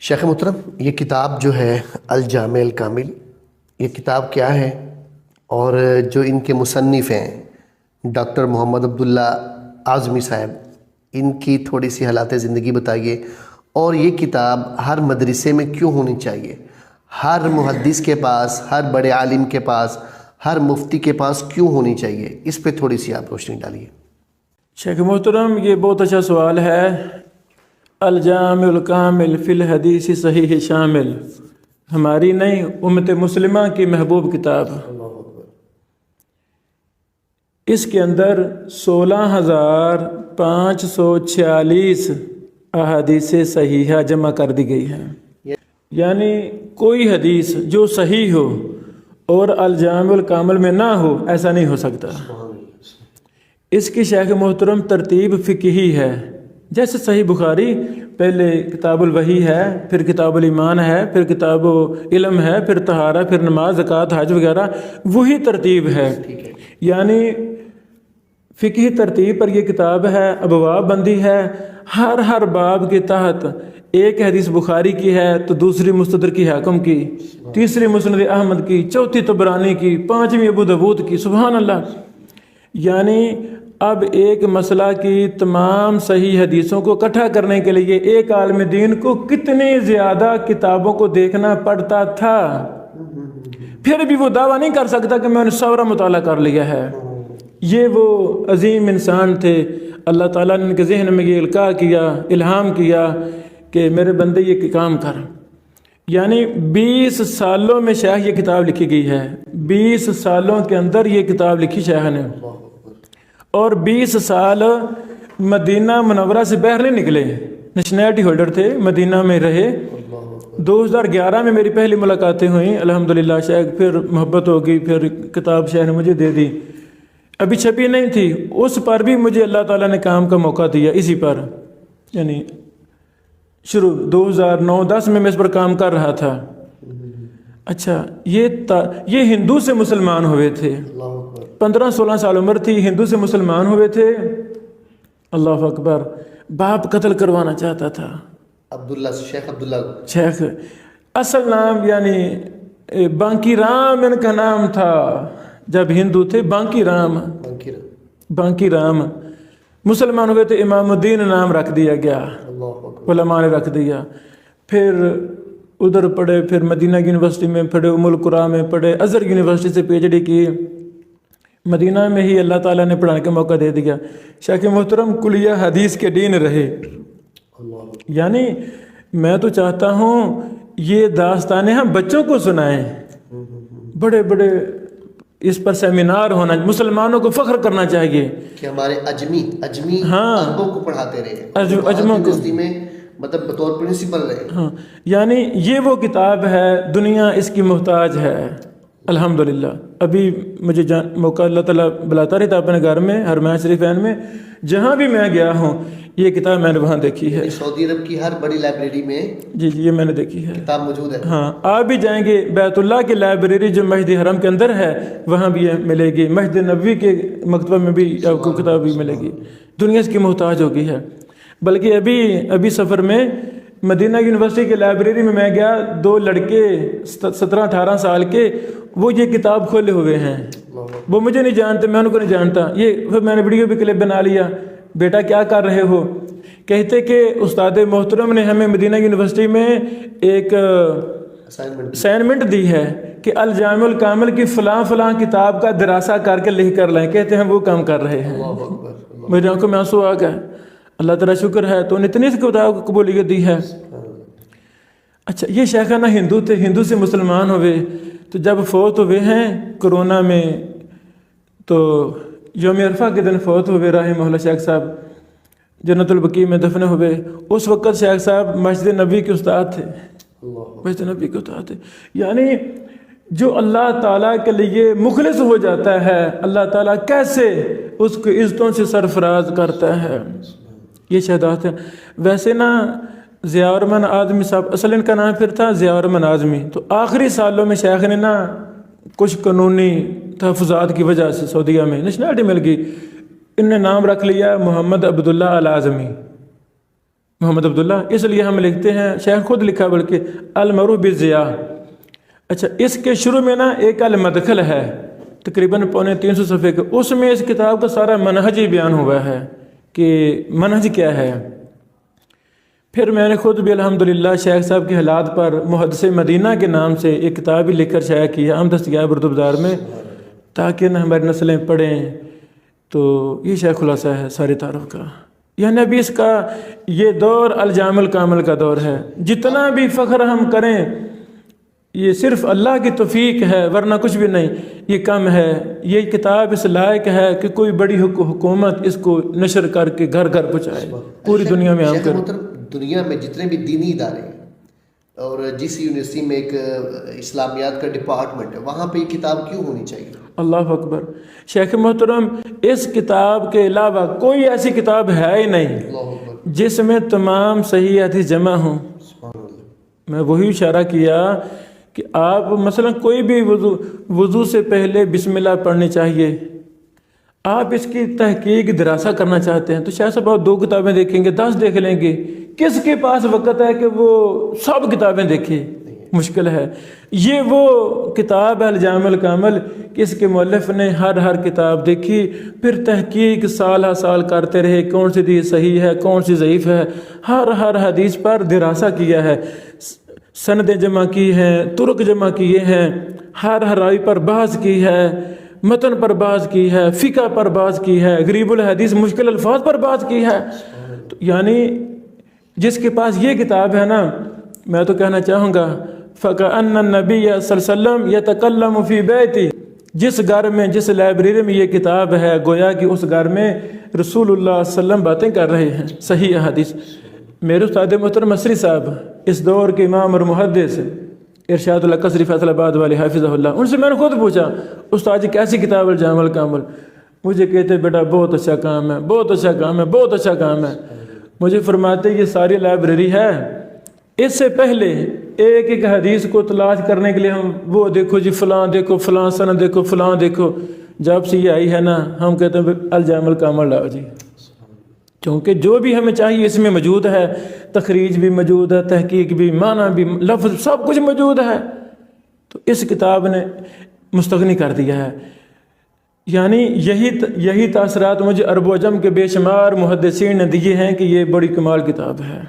شیخ محترم، یہ کتاب جو ہے الجامع الکامل، یہ کتاب کیا ہے اور جو ان کے مصنف ہیں ڈاکٹر محمد عبداللہ اعظمی صاحب، ان کی تھوڑی سی حالات زندگی بتائیے، اور یہ کتاب ہر مدرسے میں کیوں ہونی چاہیے، ہر محدث کے پاس، ہر بڑے عالم کے پاس، ہر مفتی کے پاس کیوں ہونی چاہیے، اس پہ تھوڑی سی آپ روشنی ڈالیے۔ شیخ محترم، یہ بہت اچھا سوال ہے۔ الجامع الکامل فی الحدیث صحیح شامل، ہماری نہیں امت مسلمہ کی محبوب کتاب۔ اس کے اندر 16,546 احادیث صحیحہ جمع کر دی گئی ہیں، یعنی کوئی حدیث جو صحیح ہو اور الجامع الکامل میں نہ ہو، ایسا نہیں ہو سکتا۔ اس کی شیخ محترم ترتیب فقہی ہے، جیسے صحیح بخاری پہلے کتاب الوحی ہے، پھر کتاب الایمان ہے، پھر کتاب علم ہے، پھر طہارہ، پھر نماز، زکوٰۃ، حج وغیرہ، وہی ترتیب ہے۔ یعنی فقہی ترتیب پر یہ کتاب ہے، ابواب بندی ہے، ہر باب کے تحت ایک حدیث بخاری کی ہے تو دوسری مستدرک کی حاکم کی، تیسری مسند احمد کی، چوتھی طبرانی کی، پانچویں ابو داؤد کی۔ سبحان اللہ! یعنی اب ایک مسئلہ کی تمام صحیح حدیثوں کو اکٹھا کرنے کے لیے ایک عالم دین کو کتنی زیادہ کتابوں کو دیکھنا پڑتا تھا، پھر بھی وہ دعویٰ نہیں کر سکتا کہ میں نے سورا مطالعہ کر لیا ہے۔ یہ وہ عظیم انسان تھے، اللہ تعالیٰ نے ان کے ذہن میں یہ القاء کیا، الہام کیا کہ میرے بندے یہ کام کر۔ یعنی 20 سالوں میں شیخ یہ کتاب لکھی گئی ہے، 20 سالوں کے اندر یہ کتاب لکھی شیخ نے، اور 20 سال مدینہ منورہ سے باہر نہیں نکلے، نیشنلٹی ہولڈر تھے، مدینہ میں رہے۔ 2011 میں میری پہلی ملاقاتیں ہوئیں الحمدللہ، شیخ پھر محبت ہو گئی، پھر کتاب شیخ نے مجھے دے دی، ابھی چھپی نہیں تھی، اس پر بھی مجھے اللہ تعالیٰ نے کام کا موقع دیا، اسی پر یعنی شروع 2009-10 میں اس پر کام کر رہا تھا۔ اچھا، یہ ہندو سے مسلمان ہوئے تھے، 15-16 سال عمر تھی، ہندو سے مسلمان ہوئے تھے۔ اللہ اکبر! باپ قتل کروانا چاہتا تھا، شیخ عبداللہ، شیخ اصل نام یعنی بانکی رام ان کا نام تھا، جب ہندو تھے بانکی رام، مسلمان ہوئے تھے امام الدین نام رکھ دیا گیا، علماء نے رکھ دیا۔ پھر ادھر پڑھے، پھر مدینہ یونیورسٹی میں پڑھے، ام القریٰ میں پڑھے، ازہر یونیورسٹی سے PhD کی، مدینہ میں ہی اللہ تعالیٰ نے پڑھانے کا موقع دے دیا۔ شیخ محترم کلیہ حدیث کے دین رہے۔ یعنی میں تو چاہتا ہوں یہ داستانیں ہم بچوں کو سنائیں، بڑے بڑے اس پر سیمینار ہونا، مسلمانوں کو فخر کرنا چاہیے کہ ہمارے اجمی عربوں کو پڑھاتے رہے، اجموں کو میں مطلب بطور پرنسپل رہے۔ ہاں، یعنی یہ وہ کتاب ہے، دنیا اس کی محتاج ہے الحمدللہ۔ ابھی مجھے موقع اللہ تعالیٰ بلاتا رہتا اپنے گھر میں، حرمین شریفین میں، جہاں بھی میں گیا ہوں یہ کتاب میں نے وہاں دیکھی ہے۔ سعودی عرب کی ہر بڑی لائبریری میں جی یہ میں نے دیکھی ہے، کتاب موجود ہے۔ ہاں، آپ بھی جائیں گے بیت اللہ کی لائبریری جو مسجد حرم کے اندر ہے، وہاں بھی ملے گی، مسجد نبوی کے مکتبہ میں بھی آپ کو کتاب بھی ملے گی۔ دنیا اس کی محتاج ہو گئی ہے۔ بلکہ ابھی سفر میں مدینہ یونیورسٹی کے لائبریری میں گیا، 2 لڑکے 17-18 سال کے، وہ یہ کتاب کھولے ہوئے ہیں، وہ مجھے نہیں جانتے، میں ان کو نہیں جانتا۔ یہ پھر میں نے ویڈیو بھی کلپ بنا لیا، بیٹا کیا کر رہے ہو؟ کہتے کہ استاد محترم نے ہمیں مدینہ یونیورسٹی میں ایک اسائنمنٹ دی ہے کہ الجامع الکامل کی فلاں کتاب کا دراسہ کر کے لکھ کر لائیں۔ کہتے ہیں وہ کام کر رہے ہیں۔ میری آنکھوں میں آنسو آ گئے، اللہ تعالیٰ شکر ہے تو انہیں اتنی سی کتاب کو قبولیت دی ہے۔ اچھا، یہ شیخانہ ہندو تھے، ہندو سے مسلمان ہوئے، تو جب فوت ہوئے ہیں کرونا میں، تو یوم عرفہ کے دن فوت ہوئے رحمہ اللہ شیخ صاحب، جنت البقیع میں دفن ہوئے۔ اس وقت شیخ صاحب مسجد نبی کے استاد تھے، مسجد نبی کے استاد تھے۔ یعنی جو اللہ تعالیٰ کے لیے مخلص ہو جاتا ہے، اللہ تعالیٰ کیسے اس کو عزتوں سے سرفراز کرتا ہے، یہ شہادت ہے۔ ویسے نا ضیاء الرحمن اعظمی صاحب، اصل ان کا نام پھر تھا ضیاء الرحمن اعظمی، تو آخری سالوں میں شیخ نے نا کچھ قانونی تحفظات کی وجہ سے سعودیہ میں نیشنلٹی مل گئی، ان نے نام رکھ لیا محمد عبداللہ الاعظمی۔ محمد عبداللہ، اس لیے ہم لکھتے ہیں، شیخ خود لکھا بلکہ المعروف بالضیاء۔ اچھا، اس کے شروع میں نا ایک المدخل ہے تقریباً 350 صفحے کا، اس میں اس کتاب کا سارا منہج ہی بیان ہوا ہے کہ منہج کیا ہے۔ پھر میں نے خود بھی الحمدللہ شیخ صاحب کے حالات پر محدث مدینہ کے نام سے ایک کتاب بھی لکھ کر شائع کی ہے، ہم دستیاب اردو بازار میں، تاکہ نہ ہماری نسلیں پڑھیں۔ تو یہ شیخ خلاصہ ہے سارے تعارف کا، یعنی ابھی اس کا یہ دور الجامع الکامل کا دور ہے۔ جتنا بھی فخر ہم کریں یہ صرف اللہ کی توفیق ہے، ورنہ کچھ بھی نہیں، یہ کم ہے۔ یہ کتاب اس لائق ہے کہ کوئی بڑی حکومت اس کو نشر کر کے گھر گھر پہنچائے، پوری دنیا میں عام شیخ کرے۔ محترم، دنیا میں جتنے بھی دینی ادارے ہیں اور جس یونیورسٹی میں ایک اسلامیات کا ڈپارٹمنٹ ہے، وہاں پہ یہ کتاب کیوں ہونی چاہیے؟ اللہ اکبر۔ شیخ محترم، اس کتاب کے علاوہ کوئی ایسی کتاب ہے ہی نہیں اللہ اکبر، جس میں تمام صحیح حدیث جمع ہوں۔ سبحان اللہ۔ میں وہی اشارہ کیا کہ آپ مثلا کوئی بھی وضو سے پہلے بسم اللہ پڑھنی چاہیے، آپ اس کی تحقیق دراسہ کرنا چاہتے ہیں تو شاید صاحب آپ 2 کتابیں دیکھیں گے، 10 دیکھ لیں گے، کس کے پاس وقت ہے کہ وہ سب کتابیں دیکھے؟ مشکل ہے۔ یہ وہ کتاب ہے الجامع الکامل کہ اس کے مؤلف نے ہر کتاب دیکھی، پھر تحقیق سال ہر سال کرتے رہے، کون سی حدیث صحیح ہے، کون سی ضعیف ہے، ہر حدیث پر دراسہ کیا ہے، سندیں جمع کی ہیں، طرق جمع کیے ہیں، ہر راوی پر بحث کی ہے، متن پر بحث کی ہے، فقہ پر بحث کی ہے، غریب الحدیث مشکل الفاظ پر بحث کی ہے۔ تو یعنی جس کے پاس یہ کتاب ہے نا، میں تو کہنا چاہوں گا فَكَأَنَّ النَّبِيَّ صلی اللہ علیہ وسلم يَتَكَلَّمُ فِي بَيْتِهِ، جس گھر میں، جس لائبریری میں یہ کتاب ہے، گویا کہ اس گھر میں رسول اللہ صلی اللہ علیہ وسلم باتیں کر رہے ہیں، صحیح حدیث۔ میرے استاد محترم مصری صاحب، اس دور کے امام اور محدث ارشاد اللہ قصری فیصل آباد والے حافظہ اللہ، ان سے میں نے خود پوچھا استاد جی کیسی کتاب الجامع الکامل؟ مجھے کہتے بیٹا بہت اچھا کام ہے، بہت اچھا کام ہے، بہت اچھا کام ہے۔ مجھے فرماتے یہ ساری لائبریری ہے، اس سے پہلے ایک حدیث کو تلاش کرنے کے لیے ہم وہ دیکھو جی فلاں دیکھو، فلاں سند دیکھو، فلاں دیکھو، جب سے یہ آئی ہے نا ہم کہتے ہیں الجامع الکامل لاؤ جی، کیونکہ جو بھی ہمیں چاہیے اس میں موجود ہے، تخریج بھی موجود ہے، تحقیق بھی، معنی بھی، لفظ سب کچھ موجود ہے۔ تو اس کتاب نے مستغنی کر دیا ہے۔ یعنی یہی تاثرات مجھے عرب و عجم کے بے شمار محدثین نے دیے ہیں کہ یہ بڑی کمال کتاب ہے۔